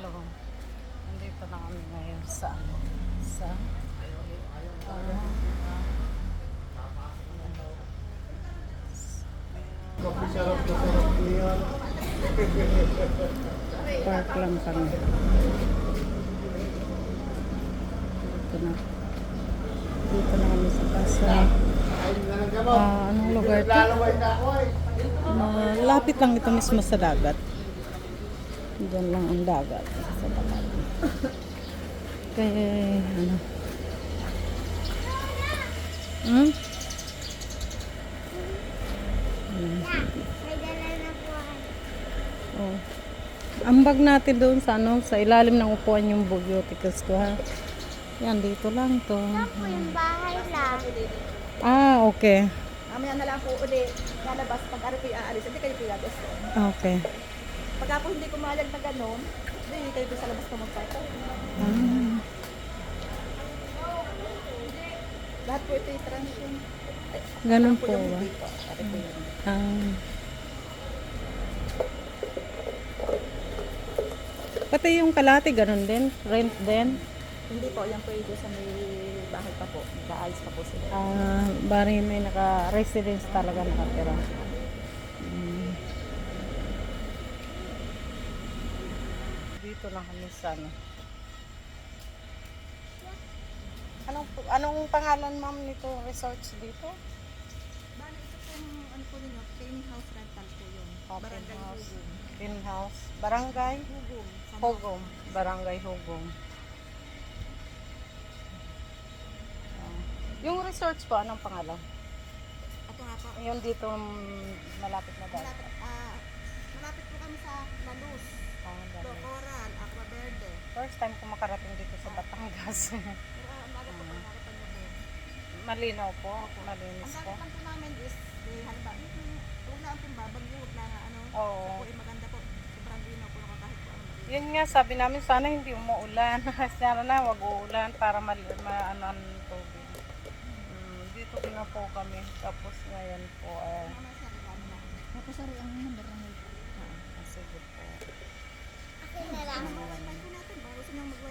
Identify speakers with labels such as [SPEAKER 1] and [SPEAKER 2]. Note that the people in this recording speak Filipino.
[SPEAKER 1] Hello. Nandito na kami ngayon sa sa park lang kami. Dito na kami sa Pasay. Anong lugar ito? Malapit lang ito mismo sa dagat. Diyan lang ang dagat sa dagat. Kaya ano?
[SPEAKER 2] May dala na po.
[SPEAKER 1] Oh. Ambag natin doon sa ano, sa ilalim ng upuan yung bugyoticals ko ha. Yan, dito lang to.
[SPEAKER 2] Ito po yung bahay lang.
[SPEAKER 1] Ah, okay.
[SPEAKER 3] Mamaya na lang po ulit lalabas pag ano po aalis. Hindi kayo pilates.
[SPEAKER 1] Okay.
[SPEAKER 3] Pagka po hindi kumalag na gano'n, hindi kayo po sa labas po magpapa.
[SPEAKER 1] Ah,
[SPEAKER 3] Lahat po ito yung transyon.
[SPEAKER 1] ganun
[SPEAKER 3] Po
[SPEAKER 1] po
[SPEAKER 3] yung
[SPEAKER 1] ba?
[SPEAKER 3] hindi po. Ate po yun.
[SPEAKER 1] Ah. Pati yung kalahati, ganun din? Rent din?
[SPEAKER 3] Hindi po, yan po yung doon sa may bahay pa po. Nag-aalis pa po sila.
[SPEAKER 1] Ah, bari may naka-residence talaga nakatira. Dito na kami sa ano. Anong pangalan ma'am nito resorts dito?
[SPEAKER 3] Bale, ito pong ano po ninyo, tiny house rental po yun.
[SPEAKER 1] Open
[SPEAKER 3] Barangay
[SPEAKER 1] house.
[SPEAKER 3] Hugong.
[SPEAKER 1] Tin house. Barangay
[SPEAKER 3] Hugong. Sa
[SPEAKER 1] Hugong. Barangay Hugong. Ah. Yung resorts po, anong pangalan?
[SPEAKER 3] Ito nga po.
[SPEAKER 1] Yung dito malapit na dagat.
[SPEAKER 3] Malapit po kami sa Laluz,
[SPEAKER 1] Ah, dami.
[SPEAKER 3] Coral, Aqua Verde.
[SPEAKER 1] First time ko makarating dito sa Batangas.
[SPEAKER 3] Pero umaga po po nakarating mo din.
[SPEAKER 1] Malinaw po.
[SPEAKER 3] Ang
[SPEAKER 1] Malinis po.
[SPEAKER 3] dagat lang po namin is, halimbawa, huwag lang pong babagyo, huwag lang ano.
[SPEAKER 1] Oo.
[SPEAKER 3] Po ay maganda po. Sobrang linaw po kahit po ano.
[SPEAKER 1] Yun nga, sabi namin sana hindi umuulan. Sana na wag uulan para ano ang tubig. Dito na po kami. Tapos ngayon po,
[SPEAKER 3] Tapos sorry, ang number ng
[SPEAKER 1] sige po.
[SPEAKER 2] Akin na lang.
[SPEAKER 3] natin, bago gusto nyo mag